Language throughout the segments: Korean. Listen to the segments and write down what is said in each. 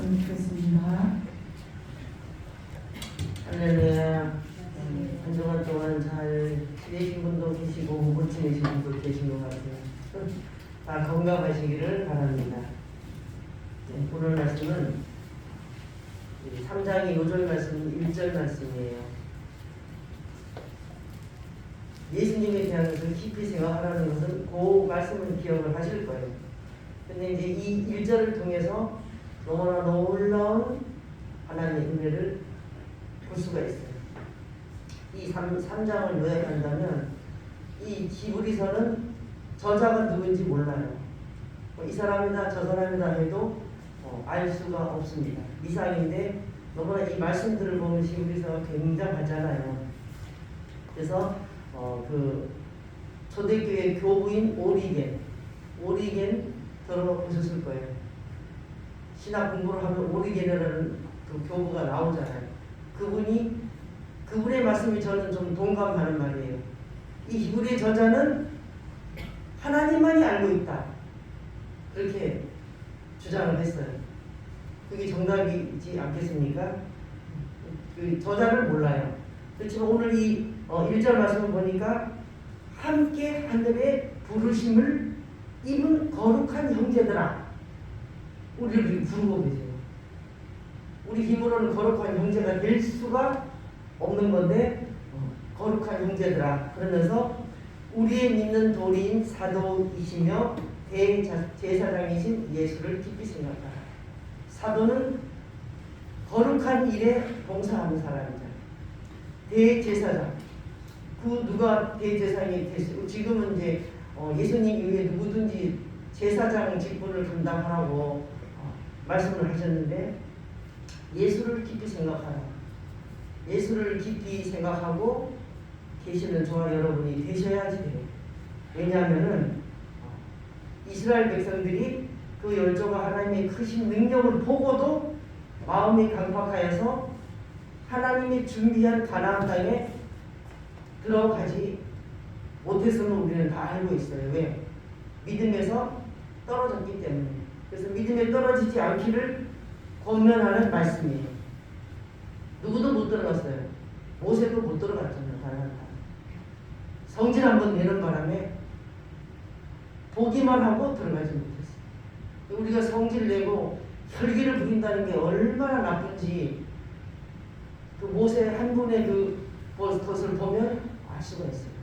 말씀 듣겠습니다. 할렐루야. 한동안 동안 잘 지내신 분도 계시고 못 지내신 분도 계신 것 같아요. 다 건강하시기를 바랍니다. 네, 오늘 말씀은 3장의 요절 말씀 1절 말씀이에요. 예수님에 대한 것을 깊이 생각하라는 것은 그 말씀을 기억을 하실 거예요. 근데 이제 이 1절을 통해서 너무나 놀라운 하나님의 은혜를 볼 수가 있어요. 이 3장을 요약한다면 이 히브리서는 저자가 누군지 몰라요. 이 사람이다 저 사람이다 해도 알 수가 없습니다. 미상인데 너무나 이 말씀들을 보면 히브리서가 굉장하잖아요. 그래서 그 초대교회 교부인 오리겐 들어보셨을 거예요. 신학 공부를 하면 오리겐이라는 그 교부가 나오잖아요. 그분의 말씀이 저는 좀 동감하는 말이에요. 이 히브리 저자는 하나님만이 알고 있다. 그렇게 주장을 했어요. 그게 정답이지 않겠습니까? 그 저자를 몰라요. 그렇지만 오늘 이 1절 말씀을 보니까 함께 하늘의 부르심을 입은 거룩한 형제들아, 우리를 부르고 계세요. 우리 힘으로는 거룩한 형제가 될 수가 없는 건데 거룩한 형제들아 그러면서 우리의 믿는 도리인 사도이시며 대제사장이신 예수를 깊이 생각하라. 사도는 거룩한 일에 봉사하는 사람이잖아요. 대제사장, 그 누가 대제사장이 됐어요? 지금은 이제 예수님 이후에 누구든지 제사장 직분을 감당하라고 말씀을 하셨는데 예수를 깊이 생각하라. 예수를 깊이 생각하고 계시는 저와 여러분이 되셔야지 돼요. 왜냐하면은 이스라엘 백성들이 그 열조가 하나님의 크신 능력을 보고도 마음이 강팍하여서 하나님이 준비한 가나안 땅에 들어가지 못했음을 우리는 다 알고 있어요. 왜? 믿음에서 떨어졌기 때문에. 그래서 믿음에 떨어지지 않기를 권면하는 말씀이에요. 누구도 못 들어갔어요. 모세도 못 들어갔잖아요. 가나안 땅. 성질 한번 내는 바람에 보기만 하고 들어가지 못했어요. 우리가 성질 내고 혈기를 부린다는 게 얼마나 나쁜지 그 모세 한 분의 그 것을 보면 알 수가 있어요.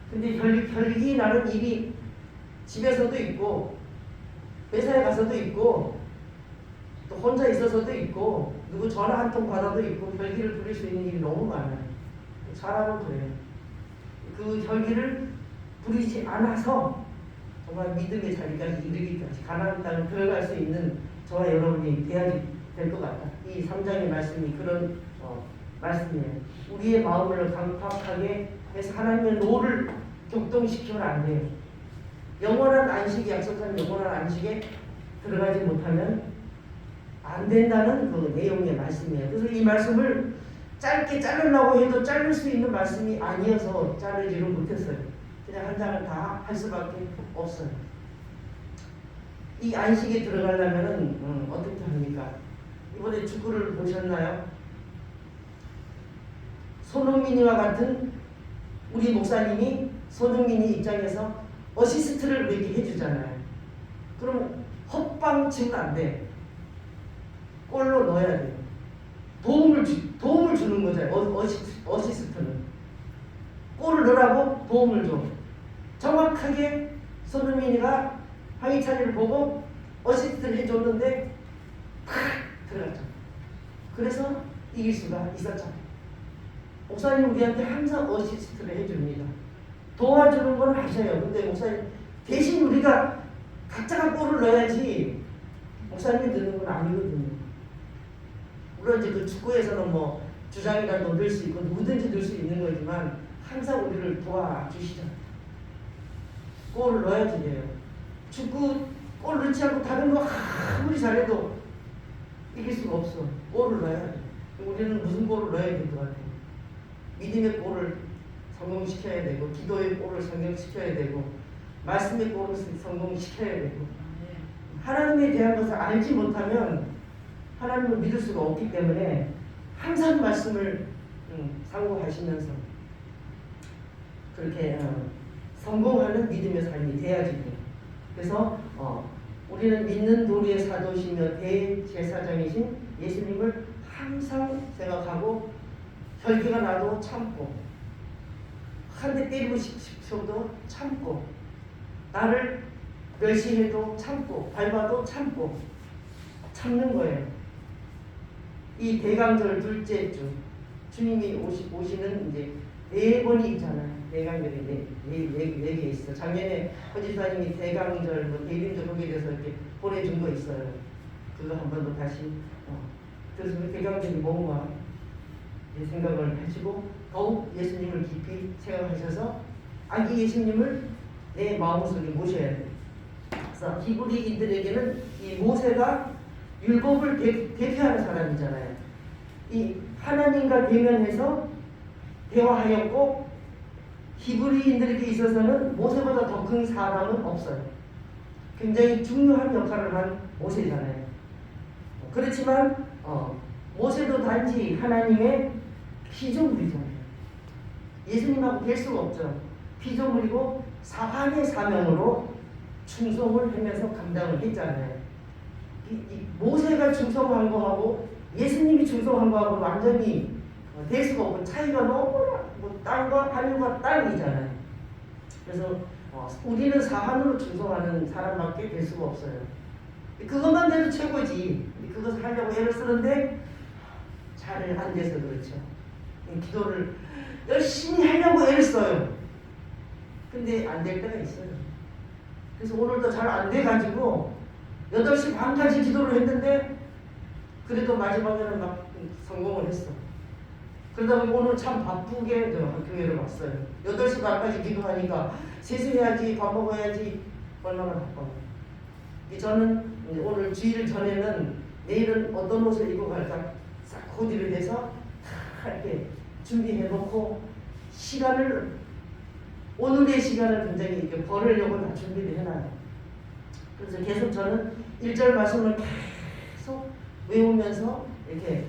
근데 혈기 나는 일이 집에서도 있고 회사에 가서도 있고 또 혼자 있어서도 있고 누구 전화 한 통 받아도 있고 혈기를 부릴 수 있는 일이 너무 많아요. 사람은 그래요. 그 혈기를 부리지 않아서 정말 믿음의 자리까지 이르기까지 가나안 땅에 들어갈 수 있는 저와 여러분이 돼야 될 것 같다. 이 3장의 말씀이 그런 말씀이에요. 우리의 마음을 강팍하게 해서 하나님의 노를 격동시키면 안 돼요. 영원한 안식이 약속한 영원한 안식에 들어가지 못하면 안 된다는 그 내용의 말씀이에요. 그래서 이 말씀을 짧게 자르려고 해도 자를 수 있는 말씀이 아니어서 자르지를 못했어요. 그냥 한 장을 다 할 수밖에 없어요. 이 안식에 들어가려면 어떻게 합니까? 이번에 축구를 보셨나요? 손흥민이와 같은 우리 목사님이 손흥민이 입장에서 어시스트를 이렇게 해주잖아요. 그럼 헛방 치면 안 돼. 골로 넣어야 돼요. 도움을 주는 거잖아요. 어시스트는 골을 넣으라고 도움을 줘. 정확하게 손흥민이가 황희찬이를 보고 어시스트를 해줬는데 팍 들어갔죠. 그래서 이길 수가 있었죠. 목사님 우리한테 항상 어시스트를 해줍니다. 도와주는 건 하셔요. 근데 목사님 대신 우리가 각자가 골을 넣어야지 목사님이 넣는 건 아니거든요. 물론 이제 그 축구에서는 뭐 주장이라도 넣을 수 있고 누구든지 넣을 수 있는 거지만 항상 우리를 도와주시죠. 골을 넣어야지 돼요. 축구 골 넣지 않고 다른 거 아무리 잘해도 이길 수가 없어. 골을 넣어야 돼. 우리는 무슨 골을 넣어야 될 것 같아요. 믿음의 골을 성공시켜야 되고 기도의 골을 성공시켜야 되고 말씀의 골을 성공시켜야 되고 하나님에 대한 것을 알지 못하면 하나님을 믿을 수가 없기 때문에 항상 말씀을 상고하시면서 그렇게 성공하는 믿음의 삶이 돼야지 돼요. 그래서 우리는 믿는 도리의 사도시며 대제사장이신 예수님을 항상 생각하고 혈기가 나도 참고 한 대 때리고 싶어도 참고 나를 멸시해도 참고 밟아도 참고 참는 거예요. 이 대강절 둘째 주 주님이 오시는 이제 4번이 있잖아요. 대강절이 네 개 있어. 작년에 허지사님이 대강절, 대림절 거기에 대해서 이렇게 보내준 거 있어요. 그거 한 번 더 다시 그래서 대강절이 뭔가 생각을 하시고 더욱 예수님을 깊이 생각하셔서 아기 예수님을 내 마음속에 모셔야 돼요. 그래서 히브리인들에게는 이 모세가 율법을 대표하는 사람이잖아요. 이 하나님과 대면해서 대화하였고 히브리인들에게 있어서는 모세보다 더 큰 사람은 없어요. 굉장히 중요한 역할을 한 모세잖아요. 그렇지만 모세도 단지 하나님의 피조물이잖아요. 예수님하고 될 수가 없죠. 피조물이고 사한의 사명으로 충성을 하면서 감당을 했잖아요. 이 모세가 충성한 거하고 예수님이 충성한 거하고 완전히 될 수가 없고 차이가 너무나 땅과 하늘과 땅이잖아요. 그래서 우리는 사한으로 충성하는 사람밖에 될 수가 없어요. 그것만 돼도 최고지. 그것을 하려고 애를 쓰는데 잘 안 돼서 그렇죠. 기도를 열심히 하려고 애를 써요. 근데 안 될 때가 있어요. 그래서 오늘도 잘 안 돼가지고 8시 반까지 기도를 했는데 그래도 마지막에는 막 성공을 했어. 그러다 보니 오늘 참 바쁘게 교회를 왔어요. 8시 반까지 기도하니까 세수해야지, 밥 먹어야지, 얼마나 바빠요. 저는 오늘 주일 전에는 내일은 어떤 옷을 입고 갈까 싹 코디를 해서 다 이렇게 준비해놓고 오늘의 시간을 굉장히 이렇게 벌으려고 다 준비를 해놔요. 그래서 계속 저는 1절 말씀을 계속 외우면서 이렇게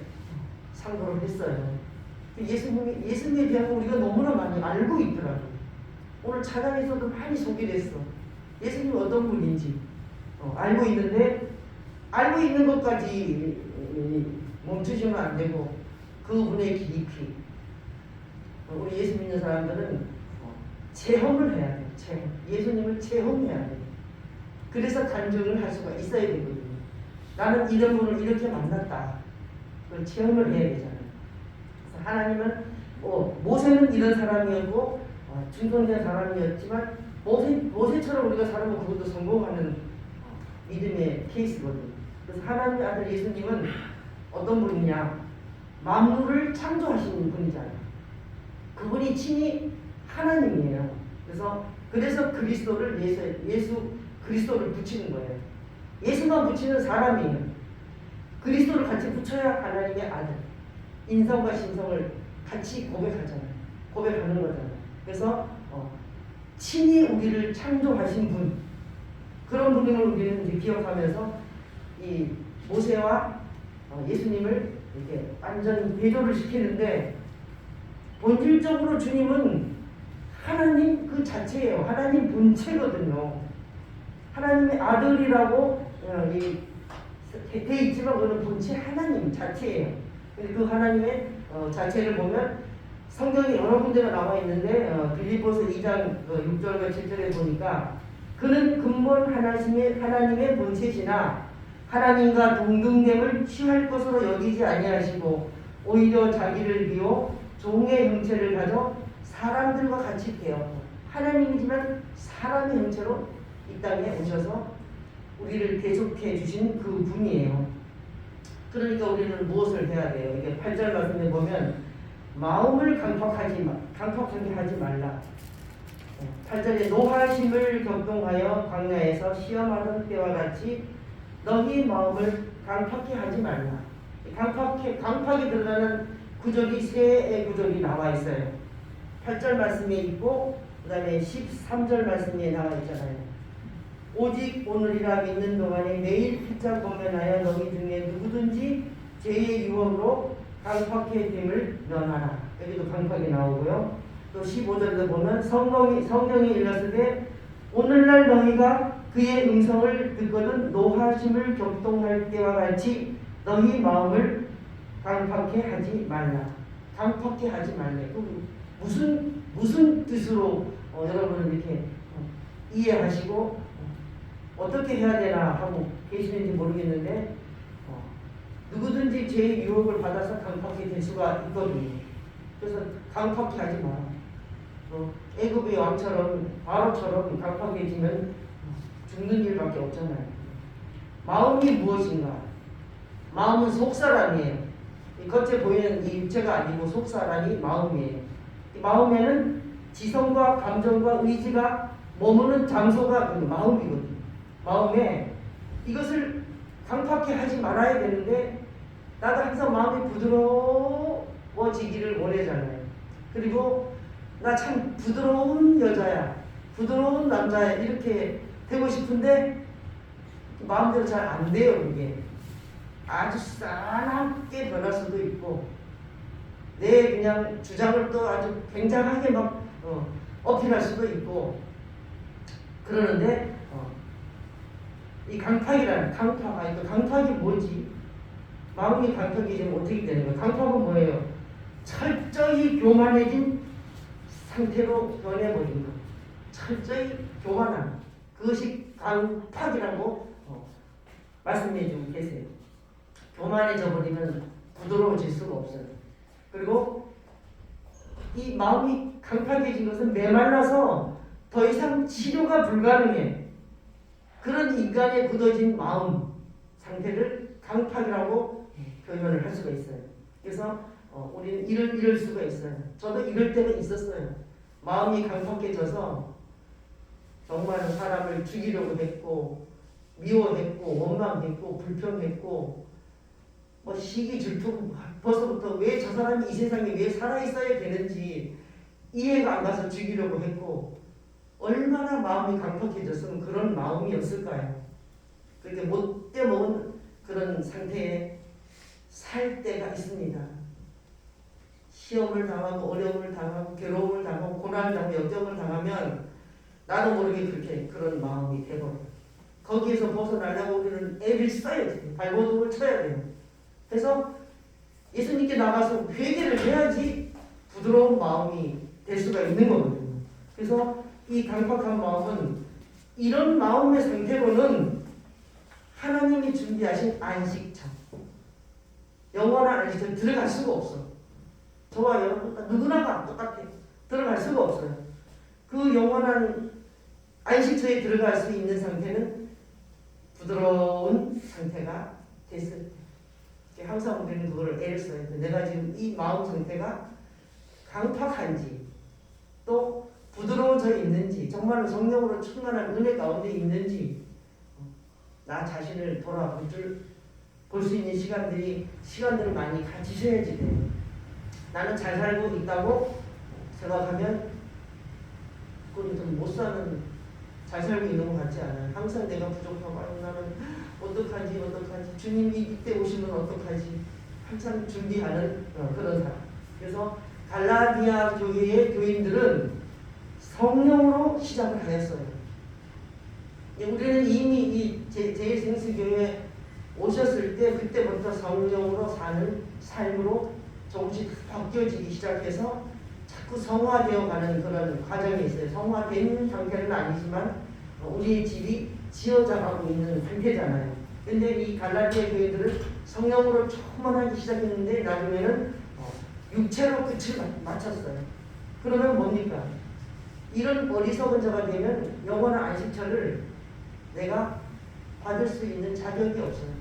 상고를 했어요. 예수님에 대한 거 우리가 너무나 많이 알고 있더라고요. 오늘 찬양에서도 많이 소개를 했어. 예수님이 어떤 분인지 알고 있는데 알고 있는 것까지 멈추시면 안 되고 그분의 깊이 우리 예수 믿는 사람들은 체험을 해야 돼요. 예수님을 체험해야 돼요. 그래서 간증을 할 수가 있어야 되거든요. 나는 이런 분을 이렇게 만났다. 그걸 체험을 해야 되잖아요. 그래서 하나님은 모세는 이런 사람이었고 충성된 사람이었지만 모세처럼 우리가 살아면 그것도 성공하는 믿음의 케이스거든요. 그래서 하나님의 아들 예수님은 어떤 분이냐? 만물을 창조하신 분이잖아요. 그분이 친히 하나님이에요. 그래서 그리스도를 예수 그리스도를 붙이는 거예요. 예수만 붙이는 사람이에요. 그리스도를 같이 붙여야 하나님의 아들. 인성과 신성을 같이 고백하는 거잖아요. 그래서 친히 우리를 창조하신 분, 그런 분임을 우리는 이제 기억하면서 이 모세와 예수님을 이렇게 완전 대조를 시키는데 본질적으로 주님은 하나님 그 자체예요. 하나님 본체거든요. 하나님의 아들이라고 돼 있지만 그는 본체 하나님 자체예요. 그 하나님의 자체를 보면 성경이 여러 군데가 나와 있는데 빌립보서 2장 6절과 7절에 보니까 그는 근본 하나님의 본체시나 하나님과 동등됨을 취할 것으로 여기지 아니하시고 오히려 자기를 비워 종의 형체를 가져 사람들과 같이 되었고 하나님이지만 사람의 형체로 이 땅에 오셔서 우리를 대속해 주신 그 분이에요. 그러니까 우리는 무엇을 해야 돼요? 이게 8절 말씀에 보면 마음을 강팍하게 하지 말라. 8절에 노하심을 격동하여 광야에서 시험하던 때와 같이 너희 마음을 강팍히 하지 말라. 강팍에 들어가는 구절이 세 구절이 나와 있어요. 8절 말씀에 있고 그 다음에 13절 말씀에 나와 있잖아요. 오직 오늘이라 믿는 동안에 매일 피차 공면하여 너희 중에 누구든지 죄의 유혹으로 강팍해 됨을 면하라. 여기도 강팍이 나오고요. 또 15절에 보면 성경이 일렀을 때 오늘날 너희가 그의 음성을 듣거든 노하심을 격동할 때와 같이 너희 마음을 강팍해 하지 말라. 강팍해 하지 말래. 무슨 뜻으로 여러분은 이렇게 이해하시고 어떻게 해야 되나 하고 계시는지 모르겠는데 누구든지 죄의 유혹을 받아서 강팍해 될 수가 있거든요. 그래서 강팍해 하지 마라. 애굽의 왕처럼 바로처럼 강팍해지면 죽는 일밖에 없잖아요. 마음이 무엇인가? 마음은 속사람이에요. 겉에 보이는 이 육체가 아니고 속사람이 마음이에요. 이 마음에는 지성과 감정과 의지가 머무는 장소가 그 마음이거든요. 마음에 이것을 강팍해 하지 말아야 되는데 나도 항상 마음이 부드러워지기를 원하잖아요. 그리고 나 참 부드러운 여자야, 부드러운 남자야 이렇게 되고 싶은데 마음대로 잘 안 돼요. 그게 아주 싸납게 변할 수도 있고 내 그냥 주장을 또 아주 굉장하게 막 어필할 수도 있고 그러는데 이 강팍이라는 강팍이 뭐지? 마음이 강팍해지면 어떻게 되는 거예요? 강팍은 뭐예요? 철저히 교만해진 상태로 변해버린 것. 철저히 교만함. 그것이 강팍이라고 말씀해주고 계세요. 교만해져 버리면 부드러워질 수가 없어요. 그리고 이 마음이 강팍해진 것은 메말라서 더 이상 치료가 불가능해. 그런 인간의 굳어진 마음 상태를 강팍이라고 표현을 할 수가 있어요. 그래서 우리는 이럴 수가 있어요. 저도 이럴 때는 있었어요. 마음이 강팍해져서 정말 사람을 죽이려고 했고 미워했고 원망했고 불평했고 뭐 시기 질투 벌써부터 왜 저 사람이 이 세상에 왜 살아있어야 되는지 이해가 안 가서 죽이려고 했고 얼마나 마음이 강팍해졌으면 그런 마음이었을까요? 그렇게 못돼 먹은 그런 상태에 살 때가 있습니다. 시험을 당하고 어려움을 당하고 괴로움을 당하고 고난을 당하고 역경을 당하면 나도 모르게 그런 마음이 되고 거기에서 벗어나려고 우리는 애를 써야 돼요. 발버둥을 쳐야 돼요. 그래서 예수님께 나가서 회개를 해야지 부드러운 마음이 될 수가 있는 거거든요. 그래서 이 강팍한 마음은 이런 마음의 상태로는 하나님이 준비하신 안식처, 영원한 안식처에 들어갈 수가 없어. 저와 여러분 누구나가 똑같아. 들어갈 수가 없어요. 그 영원한 안식처에 들어갈 수 있는 상태는 부드러운 상태가 됐을 때. 항상 우리는 그걸 애를 써야 돼. 내가 지금 이 마음 상태가 강팍한지 또 부드러워져 있는지 정말로 성령으로 충만한 은혜 가운데 있는지 나 자신을 볼 수 있는 시간들을 많이 가지셔야지 돼요. 나는 잘 살고 있다고 생각하면 그건 좀 못 사는 잘 살고 있는 것 같지 않아요. 항상 내가 부족하고 나는 어떡하지 주님이 이때 오시면 어떡하지 한참 준비하는 그런 사람. 그래서 갈라디아 교회의 교인들은 성령으로 시작을 하였어요. 우리는 이미 이 제1생수교회에 오셨을 때 그때부터 성령으로 사는 삶으로 조금씩 바뀌어지기 시작해서 자꾸 성화되어 가는 그런 과정이 있어요. 성화된 상태는 아니지만 우리의 집이 지어져가고 있는 상태잖아요. 근데 이 갈라디아 교회들은 성령으로 충만하기 시작했는데 나중에는 육체로 끝을 맞췄어요. 그러면 뭡니까? 이런 어리석은 자가 되면 영원한 안식처를 내가 받을 수 있는 자격이 없어요.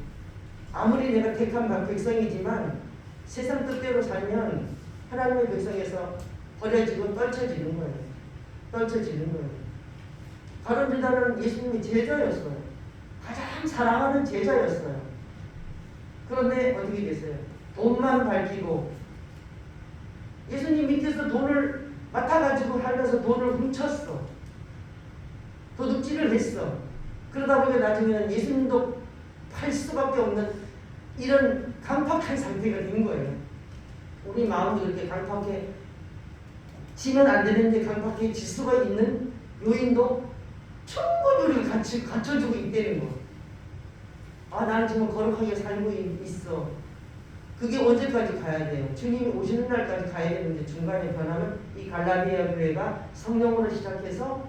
아무리 내가 택한 백성이지만 세상 뜻대로 살면 하나님의 백성에서 버려지고 떨쳐지는 거예요. 가룟 유다는 예수님의 제자였어요. 가장 사랑하는 제자였어요. 그런데 어떻게 됐어요? 돈만 밝히고 예수님 밑에서 돈을 맡아가지고 하면서 돈을 훔쳤어. 도둑질을 했어. 그러다 보니 나중에는 예수님도 팔 수밖에 없는 이런 강팍한 상태가 된 거예요. 우리 마음도 이렇게 강팍해 지면 안 되는데 강팍해 질 수가 있는 요인도 충분히 우리가 갖춰주고 있다는 거. 아, 나는 정말 거룩하게 살고 있어. 그게 언제까지 가야 돼요? 주님이 오시는 날까지 가야 되는데 중간에 변하면 이 갈라디아 교회가 성령으로 시작해서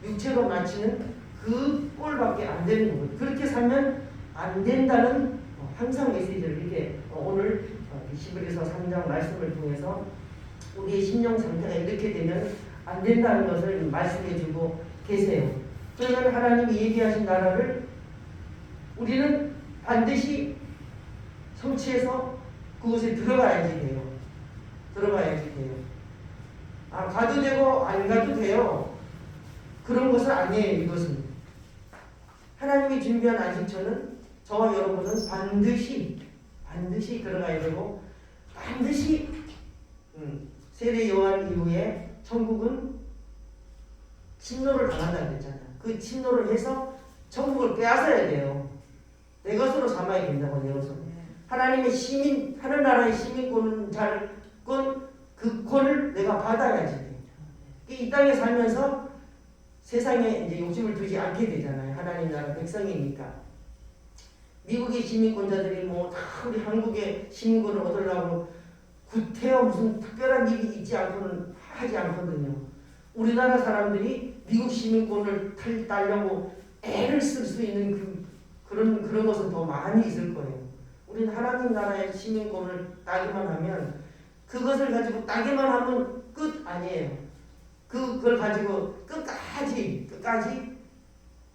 육체로 마치는 그 꼴밖에 안 되는 거거든요. 그렇게 살면 안 된다는 항상 메시지를 이렇게 오늘 히브리서 3장 말씀을 통해서 우리의 심령 상태가 이렇게 되면 안 된다는 것을 말씀해 주고 계세요. 그러면 하나님이 얘기하신 나라를 우리는 반드시 성취해서 그곳에 들어가야지 돼요. 들어가야지 돼요. 아, 가도 되고 안 가도 돼요. 그런 것은 아니에요. 이것은 하나님이 준비한 안식처는 저와 여러분은 반드시 들어가야 되고 반드시 세례 요한 이후에 천국은 침노를 당한다고 했잖아요. 그 침노를 해서 천국을 빼앗아야 돼요. 내 것으로 삼아야 된다고. 내 것으로. 하나님의 시민, 하늘나라의 시민권은 그 권을 내가 받아야지 돼. 이 땅에 살면서 세상에 이제 욕심을 두지 않게 되잖아요. 하나님 나라 백성이니까. 미국의 시민권자들이 뭐 다 우리 한국의 시민권을 얻으려고 구태여 무슨 특별한 일이 있지 않고는 하지 않거든요. 우리나라 사람들이 미국 시민권을 따려고 애를 쓸 수 있는 그런 것은 더 많이 있을 거예요. 우리는 하나님 나라의 시민권을 따기만 하면 그것을 가지고 따기만 하면 끝 아니에요. 그걸 가지고 끝까지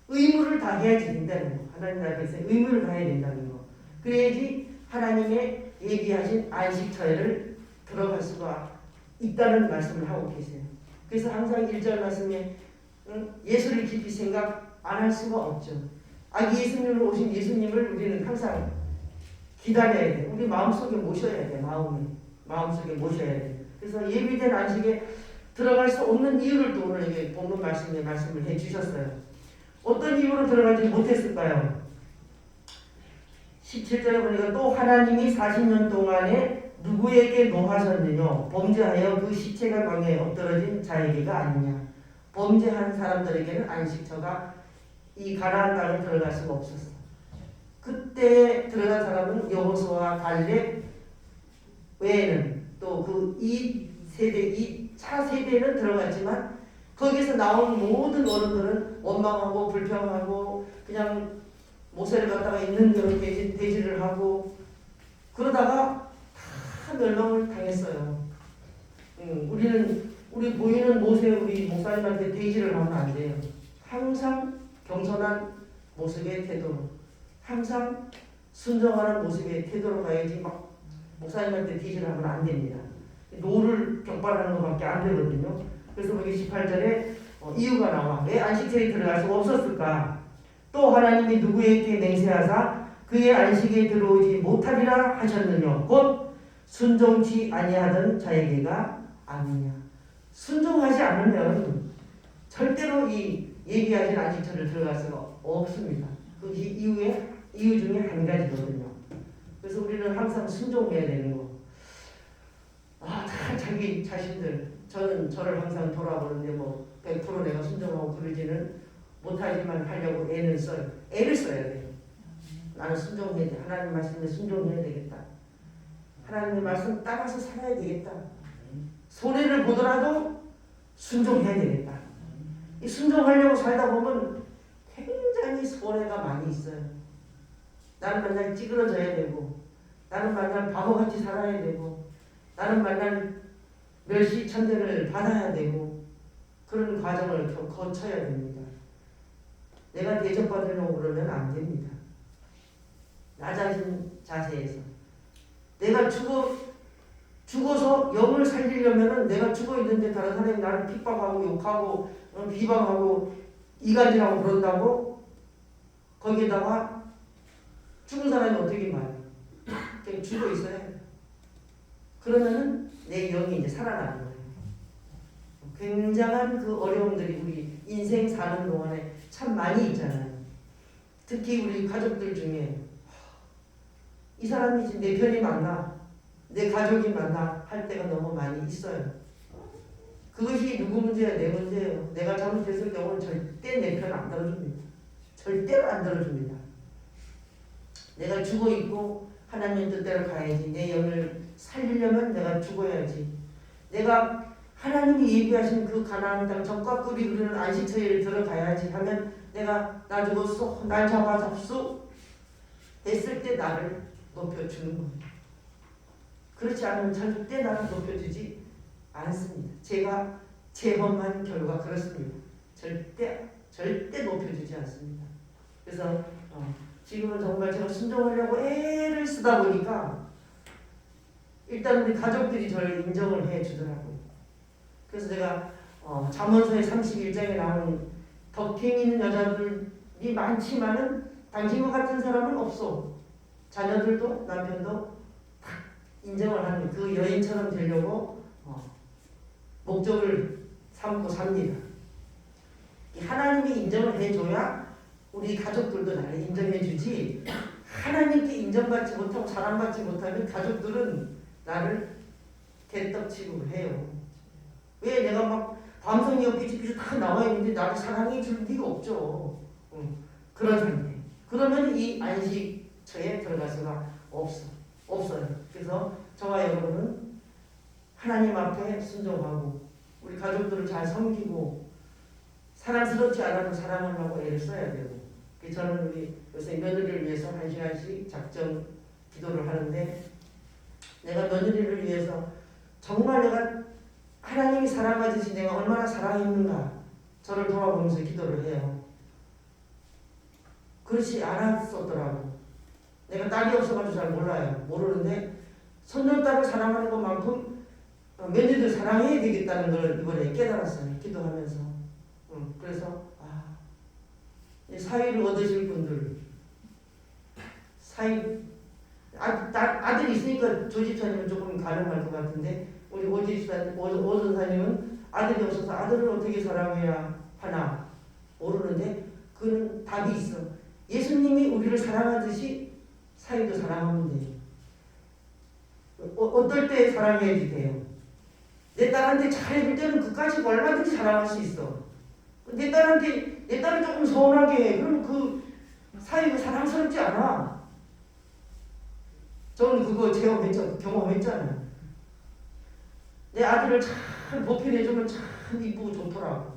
의무를 다해야지 된다는 거. 하나님 나라에서 의무를 다해야 된다는 거. 그래야지 하나님의 예비하신 안식처에를 들어갈 수가 있다는 말씀을 하고 계세요. 그래서 항상 1절 말씀에 예수를 깊이 생각 안 할 수가 없죠. 아기 예수님으로 오신 예수님을 우리는 항상 기다려야 돼. 우리 마음속에 모셔야 돼. 마음속에 모셔야 돼. 그래서 예비된 안식에 들어갈 수 없는 이유를 또 오늘 이게 본문 말씀에 말씀을 해주셨어요. 어떤 이유로 들어가지 못했을까요? 17절에 보니까 또 하나님이 40년 동안에 누구에게 노하셨느냐? 범죄하여 그 시체가 광야에 엎드러진 자에게가 아니냐? 범죄한 사람들에게는 안식처가 이 가나안 땅을 들어갈 수가 없었어. 그때 들어간 사람은 여호수아와 갈렙 외에는 또 그 이 차 세대는 들어갔지만 거기서 나온 모든 어른들은 원망하고 불평하고 그냥 모세를 갖다가 있는 대로 대지를 하고 그러다가 다 멸망을 당했어요. 우리 보이는 모세 우리 목사님한테 대지를 하면 안 돼요. 항상 경선한 모습의 태도로 항상 순정하는 모습의 태도로 가야지 막 목사님한테 대지를 하면 안 됩니다. 노를 격발하는 것밖에 안 되거든요. 그래서 여기 18절에 이유가 나와. 왜 안식처에 들어갈 수 없었을까? 또 하나님이 누구에게 맹세하사 그의 안식에 들어오지 못하리라 하셨느냐? 곧 순종치 아니하던 자에게가 아니냐. 순종하지 않으면 절대로 이 예비하신 안식처를 들어갈 수가 없습니다. 그 이유 중에 한 가지거든요. 그래서 우리는 항상 순종해야 되는 거. 다 자기 자신들 저를 항상 돌아보는데 뭐 100% 내가 순종하고 그러지는 못하지만 하려고 애를 써야 돼요. 나는 순종해야 돼. 하나님 말씀에 순종해야 되겠다. 하나님의 말씀 따라서 살아야 되겠다. 손해를 보더라도 순종해야 되겠다. 이 순종하려고 살다 보면 굉장히 손해가 많이 있어요. 나는 맨날 찌그러져야 되고 나는 맨날 바보같이 살아야 되고 나는 맨날 멸시천대를 받아야 되고 그런 과정을 거쳐야 됩니다. 내가 대접받으려고 그러면 안 됩니다. 나 자신 자세에서 내가 죽어서 영을 살리려면 내가 죽어 있는데 다른 사람이 나를 핍박하고 욕하고 비방하고 이간질하고 그런다고 거기에다가 죽은 사람이 어떻게 말해? 그냥 죽어 있어야 돼. 그러면은 내 영이 이제 살아나는 거예요. 굉장한 그 어려움들이 우리 인생 사는 동안에 참 많이 있잖아요. 특히 우리 가족들 중에 이 사람이 지금 내 편이 맞나, 내 가족이 맞나 할 때가 너무 많이 있어요. 그것이 누구 문제야? 내 문제예요. 내가 잘못했을 경우는 절대 내 편 안 들어줍니다. 절대로 안 들어줍니다. 내가 죽어 있고 하나님 뜻대로 가야지. 내 영을 살리려면 내가 죽어야지. 내가 하나님이 예비하신 그 가나안 땅 적과 꿀이 흐르는 안식처에를 들어가야지 하면 내가 나 죽었어, 날 잡아잡수 했을 때 나를 높여주는 겁니다. 그렇지 않으면 절대 나를 높여주지 않습니다. 제가 체험한 결과 그렇습니다. 절대 높여주지 않습니다. 그래서 지금은 정말 제가 순종하려고 애를 쓰다 보니까 일단 우리 가족들이 저를 인정을 해주더라고요. 그래서 제가 잠언서의 31장에 나오는 덕행 있는 여자들이 많지만은 당신과 같은 사람은 없어. 자녀들도 남편도 다 인정을 하는 그 여인처럼 되려고 목적을 삼고 삽니다. 하나님이 인정을 해줘야 우리 가족들도 나를 인정해주지, 하나님께 인정받지 못하고 사랑받지 못하면 가족들은 나를 개떡 취급을 해요. 왜? 내가 막 밤송이가 삐죽삐죽 다 나와있는데 나를 사랑해줄 리가 없죠. 그런 상태. 그러면 이 안식처에 들어갈 수가 없어요. 그래서 저와 여러분은 하나님 앞에 순종하고 우리 가족들을 잘 섬기고 사랑스럽지 않아도 사랑하려고 애를 써야 되고, 저는 우리 요새 며느리를 위해서 1시간씩 작정 기도를 하는데, 내가 며느리를 위해서 정말 내가 하나님이 사랑하듯이 내가 얼마나 사랑했는가 저를 돌아보면서 기도를 해요. 그렇지 않았었더라고. 내가 딸이 없어가지고 잘 몰라요. 모르는데 손녀딸을 사랑하는 것만큼 며느리를 사랑해야 되겠다는 걸 이번에 깨달았어요. 기도하면서. 그래서 사위를 얻으실 분들, 아들이 있으니까 조 집사님은 조금 가능할 것 같은데, 우리 오 전사님은 아들이 없어서 아들을 어떻게 사랑해야 하나 모르는데 그는 답이 있어. 예수님이 우리를 사랑하듯이 사위도 사랑하면 돼요. 어떨 때 사랑해야지 돼요. 내 딸한테 잘해줄 때는 그까지 얼마든지 사랑할 수 있어. 내 딸을 조금 서운하게 해. 그러면 그 사이가 사랑스럽지 않아. 저는 그거 경험했잖아요. 내 아들을 잘 보필해주면 참 이쁘고 좋더라고.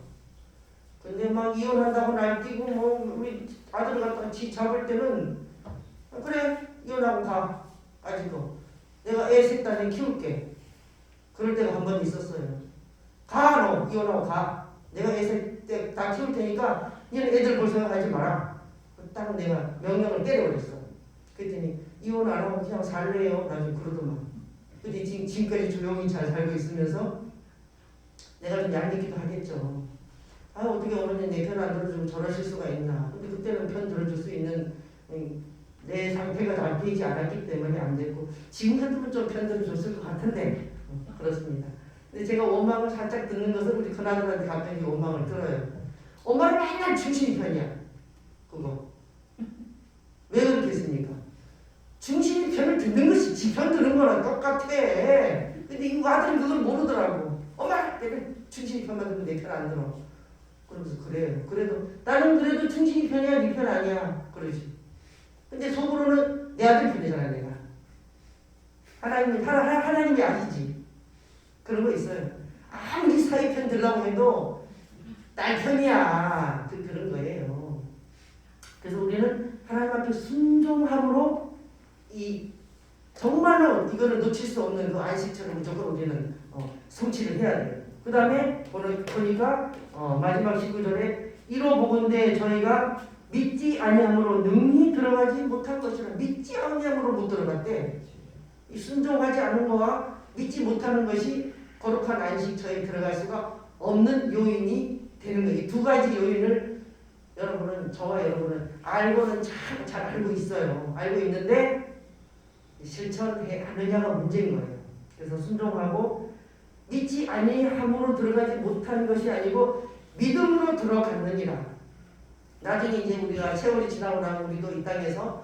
근데 막 이혼한다고 날뛰고 우리 아들을 갖다가 잡을 때는 그래 이혼하고 가. 아직도 내가 애 셋 다 키울게. 그럴 때가 한 번 있었어요. 가 너 이혼하고 가. 내가 애 셋 다 키울 테니까 너는 애들 볼 생각하지 마라. 딱 내가 명령을 때려버렸어. 그랬더니 이혼 안 하고 그냥 살래요. 나중에 그러더만. 근데 지금까지 조용히 잘 살고 있으면서 내가 좀 얄밉기도 하겠죠. 어떻게 어머니 내 편 안 들어주고 저러실 수가 있나. 근데 그때는 편 들어줄 수 있는 내 상태가 잡히지 않았기 때문에 안 됐고, 지금 같으면 좀 편 들어줬을 것 같은데 그렇습니다. 근데 제가 원망을 살짝 듣는 것은 우리 큰아들한테 갑자기 원망을 들어요. 엄마는 맨날 중신이 편이야. 그거. 왜 그렇게 했습니까? 중신이 편을 듣는 것이 지 편 드는 거랑 똑같아. 근데 이 아들이 그걸 모르더라고. 엄마 내가 중신이 편만 들으면 내 편 안 들어. 그러면서 그래요. 그래도 나는 그래도 중신이 편이야 네 편 아니야. 그러지. 근데 속으로는 내 아들 편이잖아 내가. 하나님이 아시지. 그런 거 있어요. 아무리 사위 편 들라고 해도 딸 편이야. 그런 거예요. 그래서 우리는 하나님 앞에 순종함으로 정말로 이거를 놓칠 수 없는 그 안식처를 무조건 우리는 성취를 해야 돼요. 그 다음에 보니까 마지막 19절에 이로 보건대 저희가 믿지 아니함으로 능히 들어가지 못한 것이라. 믿지 아니함으로 못 들어갔대. 이 순종하지 않은 거와 믿지 못하는 것이 거룩한 안식처에 들어갈 수가 없는 요인이 되는 거예요. 이 두 가지 요인을 저와 여러분은 알고는 잘 알고 있어요. 알고 있는데 실천해 하느냐가 문제인 거예요. 그래서 순종하고 믿지 아니함으로 들어가지 못한 것이 아니고 믿음으로 들어갔느니라. 나중에 이제 우리가 세월이 지나고 나면 우리도 이 땅에서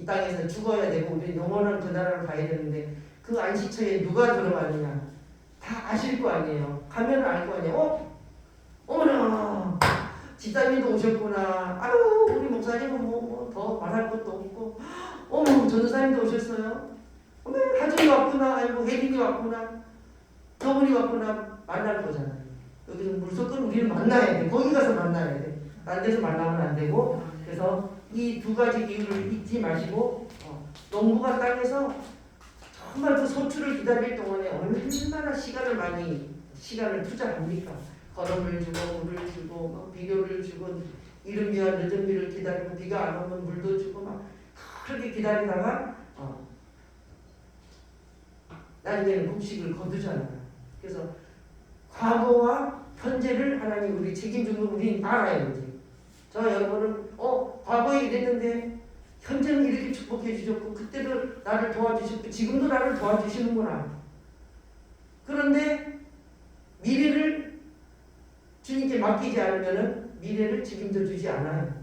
땅에서 죽어야 되고 우리 영원한 그 나라로 가야 되는데 그 안식처에 누가 들어가느냐 다 아실 거 아니에요. 가면 알 거 아니에요. 어머나 집사님도 오셨구나. 아유 우리 목사님은 뭐 더 말할 것도 없고 어머 전도사님도 오셨어요. 어머 하준이 왔구나. 아이고 혜린이 왔구나. 저분이 왔구나. 만날 거잖아요. 여기서 무조건 우리는 만나야 돼. 거기 가서 만나야 돼. 딴 데서 만나면 안 되고. 그래서 이 두 가지 이유를 잊지 마시고 농부가 땅에서 정말 그 소출을 기다릴 동안에 얼마나 시간을 투자합니까? 걸음을 주고 물을 주고 막 비료를 주고 이른 비와 늦은 비를 기다리고 비가 안 오면 물도 주고 막 그렇게 기다리다가 나중에는 곡식을 거두잖아요. 그래서 과거와 현재를 하나님 우리 책임지는 걸 우리는 알아야 되지. 저 여러분은 과거에 이랬는데 현재는 이렇게 축복해 주셨고 그때도 나를 도와주셨고 지금도 나를 도와주시는구나. 그런데 미래를 주님께 맡기지 않으면 미래를 책임져 주지 않아요.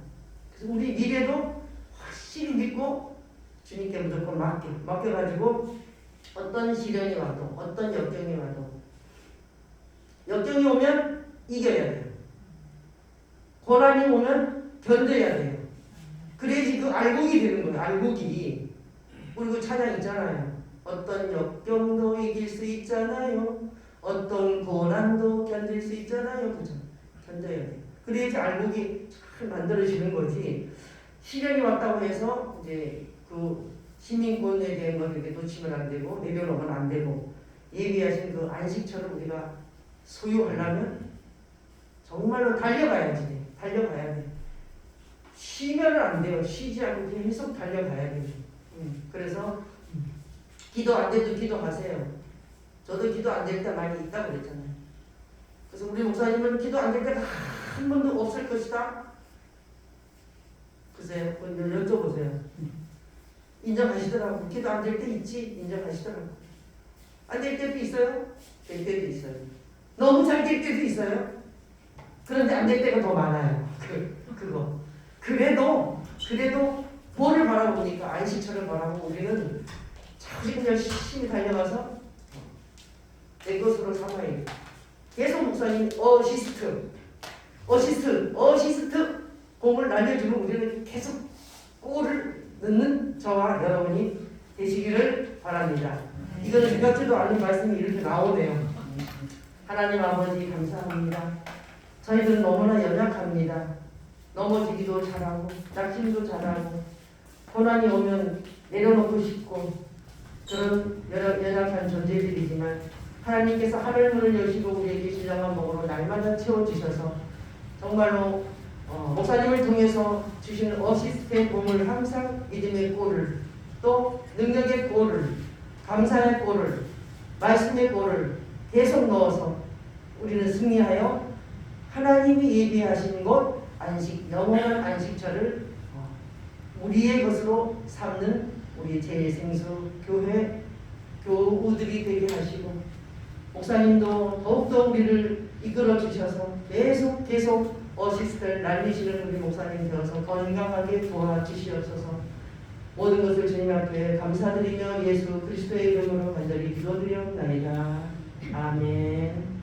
그래서 우리 미래도 확실히 믿고 주님께 무조건 맡겨가지고 어떤 시련이 와도 어떤 역경이 와도 역경이 오면 이겨야 돼요. 고난이 오면 견뎌야 돼요. 그래야지 그 알곡이 되는 거예요. 알곡이. 우리 그 찬양 있잖아요. 어떤 역경도 이길 수 있잖아요. 어떤 고난도 견딜 수 있잖아요. 그죠? 견뎌야 돼요. 그래야지 알곡이 잘 만들어지는 거지. 시련이 왔다고 해서 이제 그 시민권에 대한 걸 이렇게 놓치면 안 되고 내려놓으면 안 되고 예비하신 그 안식처를 우리가 소유하려면 정말로 달려가야지. 달려가야 돼. 쉬면 안 돼요. 쉬지 않고 계속 달려가야 돼요. 그래서 기도 안 돼도 기도하세요. 저도 기도 안 될 때 많이 있다고 그랬잖아요. 그래서 우리 목사님은 기도 안 될 때가 한 번도 없을 것이다. 글쎄요. 여쭤보세요. 인정하시더라고. 기도 안 될 때 있지. 인정하시더라고. 안 될 때도 있어요. 될 때도 있어요. 너무 잘 될 때도 있어요. 그런데 안 될 때가 더 많아요. 그거. 그래도 뭐를 바라보니까 안식처를 바라보고 우리는 자주 열심히 달려가서 내 것으로 삼아야 돼. 계속 목사님 어시스트 공을 날려주면 우리는 계속 골을 넣는 저와 여러분이 되시기를 바랍니다. 이거는 생각지도 않은 말씀이 이렇게 나오네요. 하나님 아버지 감사합니다. 저희들은 너무나 연약합니다. 넘어지기도 잘하고 낙심도 잘하고 고난이 오면 내려놓고 싶고 그런 연약한 존재들이지만 하나님께서 하늘문을 여시고 우리에게 신령한 먹으로 날마다 채워주셔서 정말로 목사님을 통해서 주시는 어시스트의 공을 항상 믿음의 골을 또 능력의 골을 감사의 골을 말씀의 골을 계속 넣어서 우리는 승리하여 하나님이 예비하신 곳 안식 영원한 안식처를 우리의 것으로 삼는 우리 제1생수 교회 교우들이 되게 하시고 목사님도 더욱더 우리를 이끌어 주셔서 계속 어시스트를 날리시는 우리 목사님 되어서 건강하게 도와주시옵소서. 모든 것을 주님 앞에 감사드리며 예수 그리스도의 이름으로 간절히 기도드리옵나이다. 아멘.